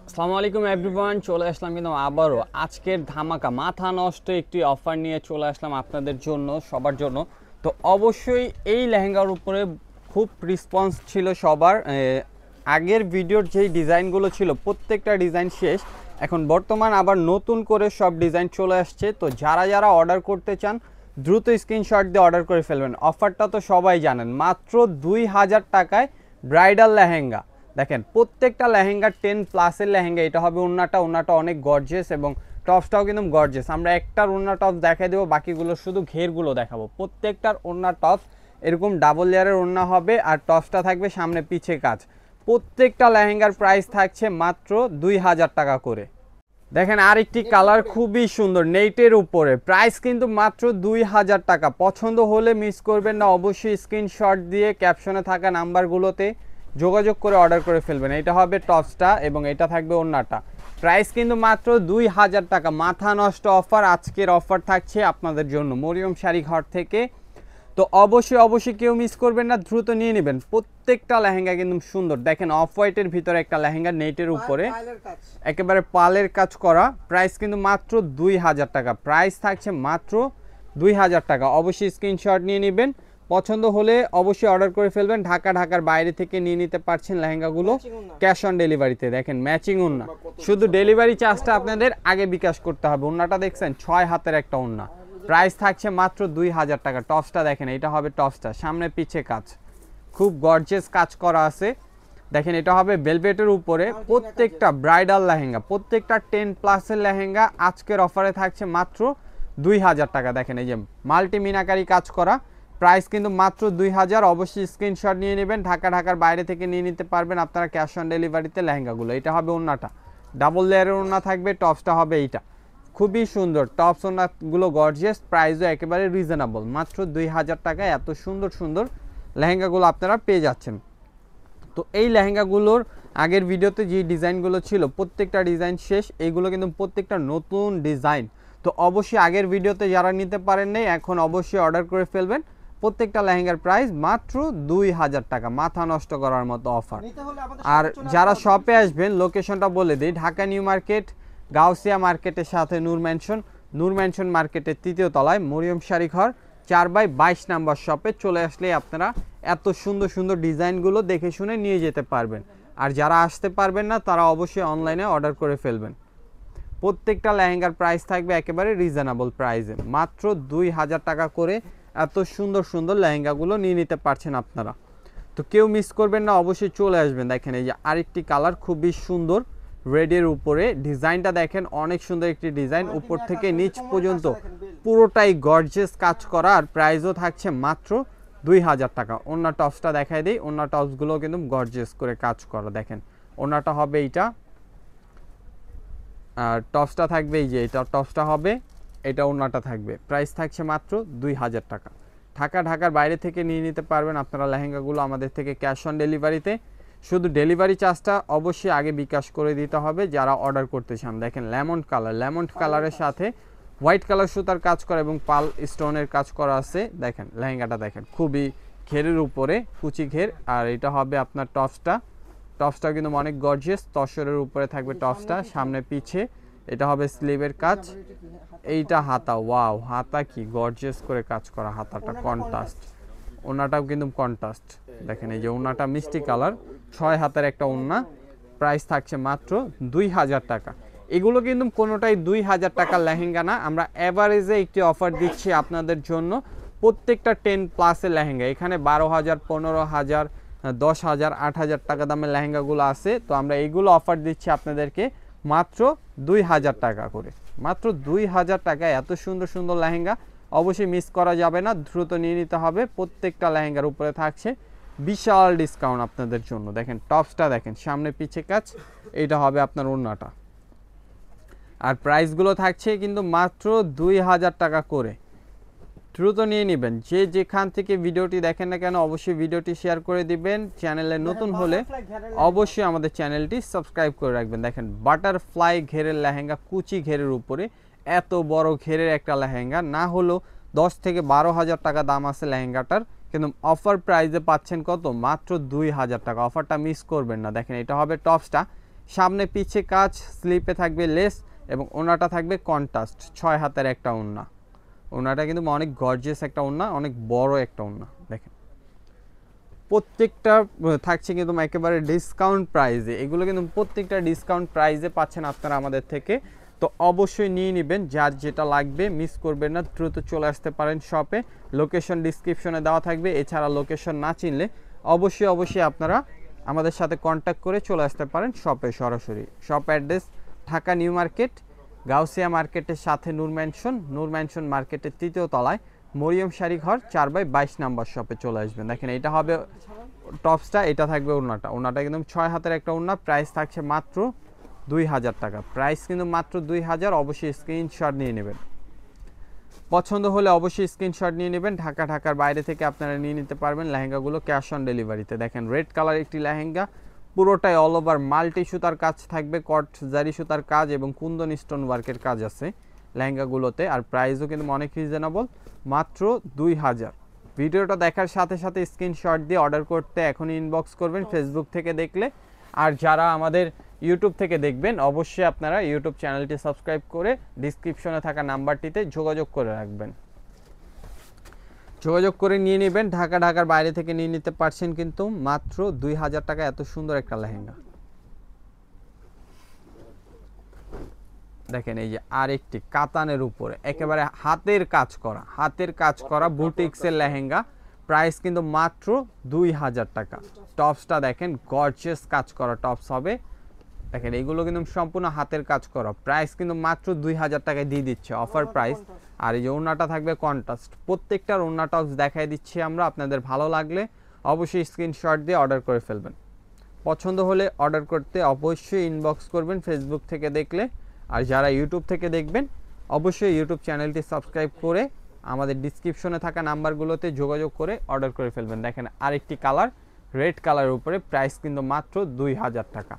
আসসালামু আলাইকুম এভরিওয়ান, চলে আসলাম কিন্তু আবারও আজকের ধামাকা মাথা নষ্ট একটি অফার নিয়ে চলে আসলাম আপনাদের জন্য, সবার জন্য। তো অবশ্যই এই লেহেঙ্গার উপরে খুব রেসপন্স ছিল সবার। আগের ভিডিওর যেই ডিজাইনগুলো ছিল প্রত্যেকটা ডিজাইন শেষ, এখন বর্তমান আবার নতুন করে সব ডিজাইন চলে আসছে। তো যারা যারা অর্ডার করতে চান দ্রুত স্ক্রিনশট দিয়ে অর্ডার করে ফেলবেন। অফারটা তো সবাই জানেন, মাত্র 2000 টাকায় ব্রাইডাল লেহেঙ্গা। দেখেন প্রত্যেকটা লেহেঙ্গা 10+ লেহেঙ্গা। এটা হবে ওন্নাটা অনেক গর্জিয়াস এবং টপসটাও কিন্তু গর্জিয়াস। আমরা একটার ওন্না টপস দেখাই দেবো, বাকিগুলো শুধু ঘেরগুলো দেখাবো। প্রত্যেকটার ওন্না টপস এরকম ডাবল লেয়ারের ওন্না হবে আর টপসটা থাকবে সামনে পিছে কাজ। প্রত্যেকটা লেহেঙ্গার প্রাইস থাকছে মাত্র 2000 টাকা করে। দেখেন আরেকটি কালার খুবই সুন্দর নেটের উপরে, প্রাইস কিন্তু মাত্র 2000 টাকা। পছন্দ হলে মিস করবেন না, অবশ্যই স্ক্রিনশট দিয়ে ক্যাপশনে থাকা নাম্বারগুলোতে যোগাযোগ করে অর্ডার করে ফেলবেন। এটা হবে টপসটা এবং এটা থাকবে ওন্নাটা। প্রাইস কিন্তু মাত্র 2000 টাকা। মাথা নষ্ট অফার, আজকের অফার থাকছে আপনাদের জন্য মরিয়ম শাড়ি ঘর থেকে। তো অবশ্যই কেউ মিস করবেন না, দ্রুত নিয়ে নেবেন। প্রত্যেকটা লেহেঙ্গা কিন্তু সুন্দর। দেখেন অফ হোয়াইটের ভিতরে একটা লেহেঙ্গা নেটের উপরে একেবারে পালের কাজ করা। প্রাইস কিন্তু মাত্র 2000 টাকা। প্রাইস থাকছে মাত্র 2000 টাকা। অবশ্যই স্ক্রিনশট নিয়ে নেবেন, পছন্দ হলে অবশ্যই অর্ডার করে ফেলবেন। ঢাকার বাইরে থেকে নিয়ে নিতে পারছেন লেহেঙ্গাগুলো ক্যাশ অন ডেলিভারিতে। দেখেন ম্যাচিং ওন্না, শুধু ডেলিভারি চার্জটা আপনাদের আগে বিকাশ করতে হবে। ওন্নাটা দেখছেন 6 হাতের একটা ওন্না। প্রাইস থাকছে মাত্র 2000 টাকা। টপসটা দেখেন, এটা হবে টপসটা, সামনে পিছে কাজ, খুব গর্জিয়াস কাজ করা আছে। দেখেন এটা হবে ভেলভেটের উপরে। প্রত্যেকটা ব্রাইডাল লেহেঙ্গা, প্রত্যেকটা 10+ লেহেঙ্গা আজকের অফারে থাকছে মাত্র 2000 টাকা। দেখেন এই যে মাল্টি মিনাকারি কাজ করা, প্রাইস কিন্তু মাত্র 2000। অবশ্যই স্ক্রিনশট নিয়ে নেবেন। ঢাকার বাইরে থেকে নিয়ে নিতে পারবেন আপনারা ক্যাশ অন ডেলিভারিতে লেহেঙ্গাগুলো। এটা হবে ওন্নাটা, ডাবল লেয়ারের ওন্না থাকবে। টপসটা হবে এইটা, খুবই সুন্দর। টপস ওন্নাগুলো গর্জিয়াস, প্রাইসও একেবারে রিজনেবল। মাত্র 2000 টাকায় এত সুন্দর সুন্দর লেহেঙ্গাগুলো আপনারা পেয়ে যাচ্ছেন। তো এই লেহেঙ্গাগুলোর আগের ভিডিওতে যে ডিজাইনগুলো ছিল প্রত্যেকটা ডিজাইন শেষ, এইগুলো কিন্তু প্রত্যেকটা নতুন ডিজাইন। তো অবশ্যই আগের ভিডিওতে যারা নিতে পারেন নাই এখন অবশ্যই অর্ডার করে ফেলবেন। প্রত্যেকটা লেহেঙ্গার প্রাইস মাত্র 2000 টাকা। মাথা নষ্ট করার মতো অফার। আর যারা শপে আসবেন লোকেশনটা বলে দিই, ঢাকা নিউ মার্কেট, গাউসিয়া মার্কেটের সাথে নূর ম্যানশন মার্কেটের 3য় তলায় মরিয়ম শাড়ি ঘর 4/22 নাম্বার শপে চলে আসলে আপনারা এত সুন্দর সুন্দর ডিজাইনগুলো দেখে শুনে নিয়ে যেতে পারবেন। আর যারা আসতে পারবেন না তারা অবশ্যই অনলাইনে অর্ডার করে ফেলবেন। প্রত্যেকটা লেহেঙ্গার প্রাইস থাকবে একেবারে রিজনেবল প্রাইসে, মাত্র 2000 টাকা করে এত সুন্দর সুন্দর লেহেঙ্গাগুলো নিয়ে নিতে পারছেন আপনারা। তো কেউ মিস করবেন না, অবশ্যই চলে আসবেন। দেখেন এই যে আরেকটি কালার খুবই সুন্দর রেডের উপরে, ডিজাইনটা দেখেন অনেক সুন্দর একটি ডিজাইন, উপর থেকে নিচ পর্যন্ত পুরোটাই গর্জিয়াস কাজ করা। আর প্রাইসও থাকছে মাত্র 2000 টাকা। ওন্না টপসটা দেখাই দিই, ওন্না টপসগুলো কিন্তু গর্জিয়াস করে কাজ করা। দেখেন ওন্নাটা হবে এইটা, আর টপসটা থাকবে এই যে এটা টপসটা হবে, এটা ওন্নাটা থাকবে। প্রাইস থাকছে মাত্র 2000 টাকা। ঢাকার বাইরে থেকে নিয়ে নিতে পারবেন আপনারা লেহেঙ্গাগুলো আমাদের থেকে ক্যাশ অন ডেলিভারিতে। শুধু ডেলিভারি চার্জটা অবশ্যই আগে বিকাশ করে দিতে হবে যারা অর্ডার করতে চান। দেখেন লেমন কালারের সাথে হোয়াইট কালার সুতার কাজ করা এবং পাল স্টোনের কাজ করা আছে। দেখেন লেহেঙ্গাটা দেখেন খুবই ঘেরের উপরে, কুচি ঘের। আর এটা হবে আপনার টপসটা কিন্তু অনেক গর্জিয়াস, তসরের উপরে থাকবে টপসটা, সামনে পিছে। এটা হবে স্লিভের কাজ, এইটা হাতা। ওয়াও, হাতা কি গর্জিয়াস করে কাজ করা, হাতাটা কন্ট্রাস্ট। ওন্নাটাও কিন্তু কন্ট্রাস্ট। দেখেন এই যে ওন্নাটা মিষ্টি কালার, 6 হাতের একটা ওন্না। প্রাইস থাকছে মাত্র 2000 টাকা। এগুলো কিন্তু কোনোটাই 2000 টাকার লেহেঙ্গা না, আমরা অ্যাভারেজে একটি অফার দিচ্ছি আপনাদের জন্য। প্রত্যেকটা 10+ লেহেঙ্গা, এখানে 12,000, 15,000, 10,000, 8,000 টাকা দামের লেহেঙ্গাগুলো আছে। তো আমরা এইগুলো অফার দিচ্ছি আপনাদেরকে মাত্র 2000 টাকা করে। মাত্র 2000 টাকায় এত সুন্দর সুন্দর লেহেঙ্গা অবশ্যই মিস করা যাবে না, দ্রুত নিয়ে নিতে হবে। প্রত্যেকটা লেহেঙ্গার উপরে থাকছে বিশাল ডিসকাউন্ট আপনাদের জন্য। দেখেন টপসটা দেখেন, সামনে পিছে কাজ, এইটা হবে আপনার ওন্নাটা। আর প্রাইসগুলো থাকছে কিন্তু মাত্র 2000 টাকা করে। দ্রুত নিয়ে নেবেন। যে যেখান থেকে ভিডিওটি দেখেন না কেন অবশ্যই ভিডিওটি শেয়ার করে দিবেন। চ্যানেলে নতুন হলে অবশ্যই আমাদের চ্যানেলটি সাবস্ক্রাইব করে রাখবেন। দেখেন বাটারফ্লাই ঘেরের লেহেঙ্গা, কুচি ঘেরের উপরে এত বড় ঘেরের একটা লেহেঙ্গা। না হলেও 10 থেকে 12,000 টাকা দাম আছে লেহেঙ্গাটার, কিন্তু অফার প্রাইসে পাচ্ছেন কত? মাত্র 2000 টাকা। অফারটা মিস করবেন না। দেখেন এটা হবে টপসটা, সামনে পিছে কাজ, স্লিপে থাকবে লেস এবং ওড়নাটা থাকবে কন্ট্রাস্ট, 6 হাতের একটা ওড়না। ওড়নাটা কিন্তু অনেক গর্জিয়াস একটা ওড়না, অনেক বড় একটা ওড়না। দেখেন প্রত্যেকটা থাকছে কিন্তু একেবারে ডিসকাউন্ট প্রাইসে, এগুলো কিন্তু প্রত্যেকটা ডিসকাউন্ট প্রাইসে পাচ্ছেন আপনারা আমাদের থেকে। তো অবশ্যই নিয়ে নেবেন, যার যেটা লাগবে মিস করবেন না, দ্রুত চলে আসতে পারেন শপে। লোকেশন ডিসক্রিপশনে দেওয়া থাকবে, এছাড়া লোকেশন না চিনলে অবশ্যই আপনারা আমাদের সাথে কন্ট্যাক্ট করে চলে আসতে পারেন শপে সরাসরি। Shop address Dhaka new market, Gausia মার্কেটের সাথে নূর ম্যানশন মার্কেটের 3য় তলায় মরিয়ম শাড়ি ঘর 4/22 নাম্বার শপে চলে আসবেন। দেখেন এটা হবে টপসটা, এটা থাকবে ওড়নাটা একদম 6 হাতের একটা ওড়না। প্রাইস থাকছে মাত্র 2000 টাকা, প্রাইস কিন্তু মাত্র 2000। অবশ্যই স্ক্রিনশট নিয়ে নেবেন, পছন্দ হলে অবশ্যই স্ক্রিনশট নিয়ে নেবেন। ঢাকার বাইরে থেকে আপনারা নিয়ে নিতে পারবেন লেহেঙ্গাগুলো ক্যাশ অন ডেলিভারিতে। দেখেন রেড কালার একটি লেহেঙ্গা, পুরোটাই অল ওভার মাল্টি সুতার কাজ থাকবে, কট জারি সুতার কাজ এবং কুন্দন স্টোন ওয়ার্কের কাজ আছে লেহেঙ্গাগুলোতে। আর প্রাইসও কিন্তু অনেক রিজনেবল, মাত্র 2000। ভিডিওটা দেখার সাথে সাথে স্ক্রিনশট দিয়ে অর্ডার করতে এখনই ইনবক্স করবেন ফেসবুক থেকে দেখলে। আর যারা আমাদের ইউটিউব থেকে দেখবেন অবশ্যই আপনারা ইউটিউব চ্যানেলটি সাবস্ক্রাইব করে ডিসক্রিপশনে থাকা নাম্বারটিতে যোগাযোগ করে রাখবেন, যোগাযোগ করে নিয়ে নেবেন। ঢাকার বাইরে থেকে নিয়ে নিতে পারছেন কিন্তু মাত্র 2000 টাকা এত সুন্দর একটা লেহেঙ্গা। দেখেন এই যে আরেকটি কাতানের উপরে একেবারে হাতের কাজ করা বুটিক্সের লেহেঙ্গা, প্রাইস কিন্তু মাত্র 2000 টাকা। টপসটা দেখেন গর্জিয়াস কাজ করা টপস হবে। দেখেন এইগুলো কিন্তু সম্পূর্ণ হাতের কাজ করা, প্রাইস কিন্তু মাত্র 2000 টাকায় দিয়ে দিচ্ছে অফার প্রাইস। আর এই যে ওড়নাটা থাকবে কন্ট্রাস্ট, প্রত্যেকটার ওড়না টপস দেখাই দিচ্ছি আমরা। আপনাদের ভালো লাগলে অবশ্যই স্ক্রিনশট দিয়ে অর্ডার করে ফেলবেন, পছন্দ হলে অর্ডার করতে অবশ্যই ইনবক্স করবেন ফেসবুক থেকে দেখলে। আর যারা ইউটিউব থেকে দেখবেন অবশ্যই ইউটিউব চ্যানেলটি সাবস্ক্রাইব করে আমাদের ডিসক্রিপশনে থাকা নাম্বারগুলোতে যোগাযোগ করে অর্ডার করে ফেলবেন। দেখেন আরেকটি কালার রেড কালারের উপরে, প্রাইস কিন্তু মাত্র 2000 টাকা।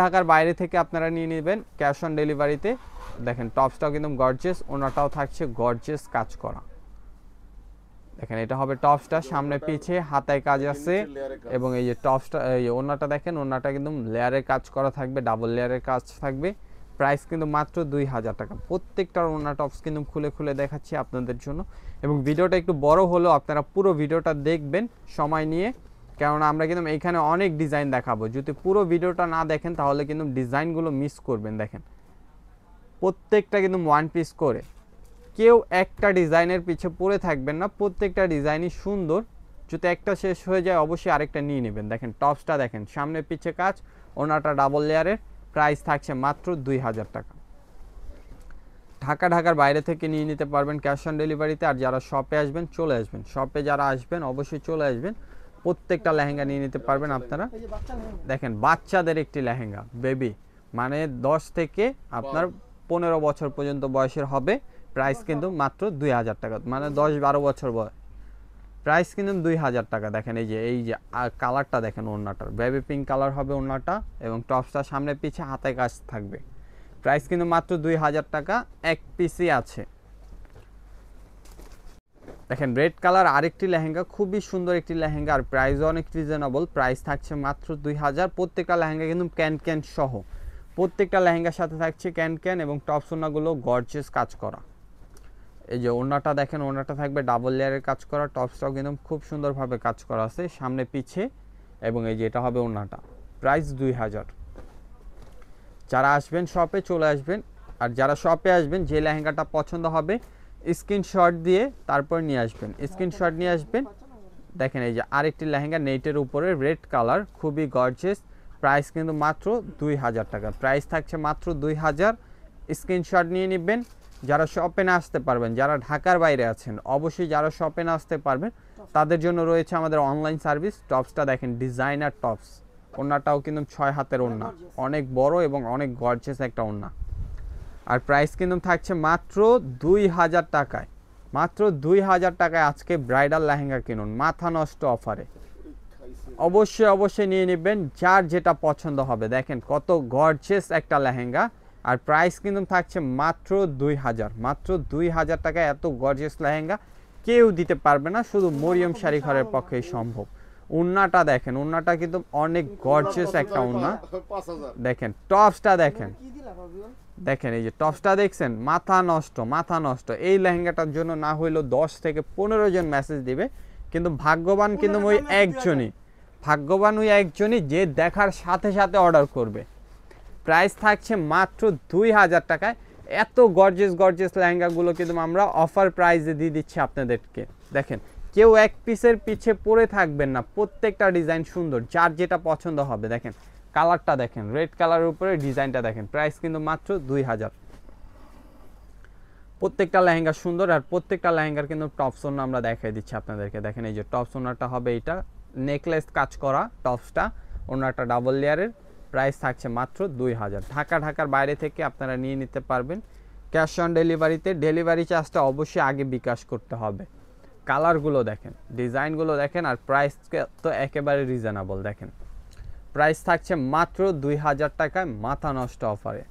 ঢাকার বাইরে থেকে আপনারা নিয়ে নেবেন ক্যাশ অন ডেলিভারিতে। দেখেন টপসটাও কিন্তু গর্জিয়াস, ওনাটাও থাকছে গর্জিয়াস কাজ করা। দেখেন এটা হবে টপসটা, সামনে পিছে হাতায় কাজ আছে এবং এই যে টপসটা এই ওনাটা দেখেন, ওনাটা কিন্তু লেয়ারের কাজ করা থাকবে, ডাবল লেয়ারের কাজ থাকবে। প্রাইস কিন্তু মাত্র 2000 টাকা। প্রত্যেকটার ওনা টপস কিন্তু খুলে দেখাচ্ছি আপনাদের জন্য, এবং ভিডিওটা একটু বড় হলেও আপনারা পুরো ভিডিওটা দেখবেন সময় নিয়ে, কেননা আমরা কিন্তু এইখানে অনেক ডিজাইন দেখাবো। যদি পুরো ভিডিওটা না দেখেন তাহলে কিন্তু ডিজাইনগুলো মিস করবেন। দেখেন প্রত্যেকটা কিন্তু ওয়ান পিস করে, কেউ একটা ডিজাইনের পিছে পড়ে থাকবেন না, প্রত্যেকটা ডিজাইনই সুন্দর। যদি একটা শেষ হয়ে যায় অবশ্যই আরেকটা নিয়ে নেবেন। দেখেন টপসটা দেখেন, সামনে পিছে কাজ, ওনাটা ডাবল লেয়ারের, প্রাইস থাকছে মাত্র 2000 টাকা। ঢাকার বাইরে থেকে নিয়ে নিতে পারবেন ক্যাশ অন ডেলিভারিতে। আর যারা শপে আসবেন চলে আসবেন, শপে যারা আসবেন অবশ্যই চলে আসবেন, প্রত্যেকটা লেহেঙ্গা নিয়ে নিতে পারবেন আপনারা। দেখেন বাচ্চাদের একটি লেহেঙ্গা, বেবি মানে 10 থেকে আপনার 15 বছর পর্যন্ত বয়সের হবে। প্রাইস কিন্তু মাত্র 2000 টাকা, মানে 10-12 বছর বয়স, প্রাইস কিন্তু 2000 টাকা। দেখেন এই যে কালারটা দেখেন, ওড়নাটার বেবি পিঙ্ক কালার হবে ওড়নাটা, এবং টপসটা সামনে পিছে হাতায় কাজ থাকবে। প্রাইস কিন্তু মাত্র 2000 টাকা, এক পিসই আছে। দেখেন রেড কালার আরেকটি লেহেঙ্গা, খুবই সুন্দর একটি লেহেঙ্গা, আর প্রাইসও অনেক রিজনেবল, প্রাইস থাকছে মাত্র 2000। প্রত্যেকটা লেহেঙ্গা কিন্তু ক্যান সহ, প্রত্যেকটা লেহেঙ্গার সাথে থাকছে ক্যান এবং টপস ওড়নাগুলো গর্জিয়াস কাজ করা। এই যে ওড়নাটা দেখেন, ওড়নাটা থাকবে ডাবল লেয়ারের কাজ করা, টপসটাও কিন্তু খুব সুন্দরভাবে কাজ করা আছে সামনে পিছে, এবং এই যে এটা হবে ওড়নাটা, প্রাইস 2000। যারা আসবেন শপে চলে আসবেন, আর যারা শপে আসবেন যে লেহেঙ্গাটা পছন্দ হবে স্ক্রিনশট দিয়ে তারপর নিয়ে আসবেন, স্ক্রিনশট নিয়ে আসবেন। দেখেন এই যে আরেকটি লেহেঙ্গা নেটের উপরে রেড কালার, খুবই গর্জিয়াস, প্রাইস কিন্তু মাত্র 2000 টাকা, প্রাইস থাকছে মাত্র 2000। স্ক্রিনশট নিয়ে নেবেন। যারা শপে না আসতে পারবেন, যারা ঢাকার বাইরে আছেন, অবশ্যই যারা শপে না আসতে পারবেন তাদের জন্য রয়েছে আমাদের অনলাইন সার্ভিস। টপসটা দেখেন ডিজাইনার টপস, ওড়নাটাও কিন্তু 6 হাতের ওড়না, অনেক বড় এবং অনেক গর্জিয়াস একটা ওড়না। আর প্রাইস কিন্তু থাকছে মাত্র 2000 টাকায়, মাত্র 2000 টাকায় আজকে ব্রাইডাল লেহেঙ্গা কিনুন মাথা নষ্ট অফারে। অবশ্যই নিয়ে নেবেন যার যেটা পছন্দ হবে। দেখেন কত গর্জিয়াস একটা লেহেঙ্গা, আর প্রাইস কিন্তু থাকছে মাত্র 2000, মাত্র 2000 টাকায় এত গর্জিয়াস লেহেঙ্গা কেউ দিতে পারবে না, শুধু মরিয়ম শাড়ি ঘরের পক্ষেই সম্ভব। ওন্নাটা দেখেন, ওন্নাটা কিন্তু অনেক গর্জিয়াস একটা ওন্না। দেখেন টপসটা দেখেন, দেখেন এই যে টপসটা দেখছেন, মাথা নষ্ট, মাথা নষ্ট। এই লেহেঙ্গাটার জন্য না হইলেও 10 থেকে 15 জন মেসেজ দিবে, কিন্তু ভাগ্যবান কিন্তু ওই একজনই, ভাগ্যবান ওই একজনই যে দেখার সাথে সাথে অর্ডার করবে। প্রাইস থাকছে মাত্র 2000 টাকায়। এত গর্জিয়াস গর্জিয়াস লেহেঙ্গাগুলো কিন্তু আমরা অফার প্রাইসে দিয়ে দিচ্ছি আপনাদেরকে। দেখেন কেউ এক পিসের পিছে পড়ে থাকবেন না, প্রত্যেকটা ডিজাইন সুন্দর, যার যেটা পছন্দ হবে। দেখেন কালারটা দেখেন, রেড কালারের উপরে ডিজাইনটা দেখেন, প্রাইস কিন্তু মাত্র 2000। প্রত্যেকটা লেহেঙ্গা সুন্দর, আর প্রত্যেকটা লেহেঙ্গার কিন্তু টপস ওন্না আমরা দেখাই দিচ্ছি আপনাদেরকে। দেখেন এই যে টপস ওন্নাটা হবে এইটা, নেকলেস কাজ করা টপসটা, ওন্নাটা ডাবল লেয়ারের, প্রাইস থাকছে মাত্র 2000। ঢাকার বাইরে থেকে আপনারা নিয়ে নিতে পারবেন ক্যাশ অন ডেলিভারিতে। ডেলিভারি চার্জটা অবশ্যই আগে বিকাশ করতে হবে। কালারগুলো দেখেন, ডিজাইনগুলো দেখেন, আর প্রাইস তো একেবারে রিজনেবল। দেখেন প্রাইস থাকছে মাত্র 2000 টাকায়, মাথা নষ্ট অফারে।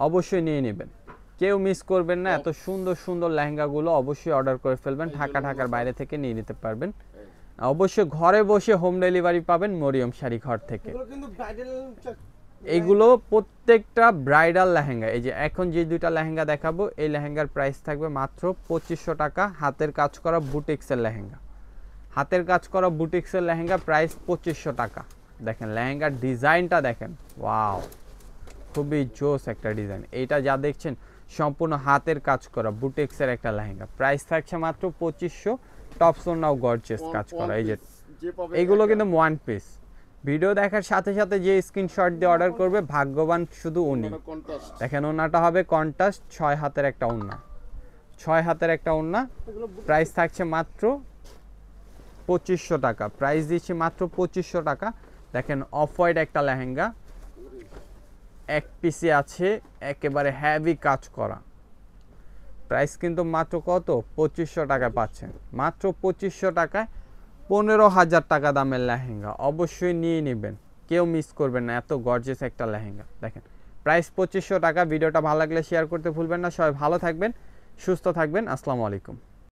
অবশ্যই নিয়ে নেবেন, কেউ মিস করবেন না। এত সুন্দর সুন্দর লেহেঙ্গাগুলো অবশ্যই অর্ডার করে ফেলবেন, ঢাকার বাইরে থেকে নিয়ে নিতে পারবেন। অবশ্যই ঘরে বসে হোম ডেলিভারি পাবেন মরিয়ম শাড়ি ঘর থেকে। এইগুলো প্রত্যেকটা ব্রাইডাল লেহেঙ্গা। এই যে এখন যে দুইটা লেহেঙ্গা দেখাবো, এই লেহেঙ্গার প্রাইস থাকবে মাত্র 2500 টাকা। হাতের কাজ করা বুটিক্সের লেহেঙ্গা, হাতের কাজ করা বুটিক্সের লেহেঙ্গা, প্রাইস 2500 টাকা। দেখেন লেহেঙ্গার ডিজাইনটা দেখেন, ওয়াও, খুবই জোস একটা ডিজাইন। এইটা যা দেখছেন সম্পূর্ণ হাতের কাজ করা বুটিক্সের একটা লেহেঙ্গা, প্রাইস থাকছে মাত্র 2500। টপস ওন্নাও গর্জিয়াস কাজ করা। এই যে এইগুলো কিন্তু ওয়ান পিস। ভিডিও দেখার সাথে সাথে যে স্ক্রিনশট দিয়ে অর্ডার করবে ভাগ্যবান শুধু উনি। দেখেন ওন্নাটা হবে কন্ট্রাস্ট, 6 হাতের একটা ওন্না, 6 হাতের একটা ওন্না, প্রাইস থাকছে মাত্র 2500 টাকা। প্রাইস দিচ্ছি মাত্র 2500 টাকা। দেখেন অফ হোয়াইট একটা লেহেঙ্গা, এক পিসে আছে, একেবারে হেভি কাজ করা, প্রাইস কিন্তু মাত্র কত, 2500 টাকায় পাচ্ছেন। মাত্র 2500 টাকায় 15000 টাকা দামের লেহেঙ্গা। অবশ্যই নিয়ে নেবেন, কেউ মিস করবেন না, এত গর্জিয়াস একটা লেহেঙ্গা। দেখেন প্রাইস 2500 টাকা। ভিডিওটা ভালো লাগলে শেয়ার করতে ভুলবেন না। সবাই ভালো থাকবেন, সুস্থ থাকবেন। আসসালামু আলাইকুম।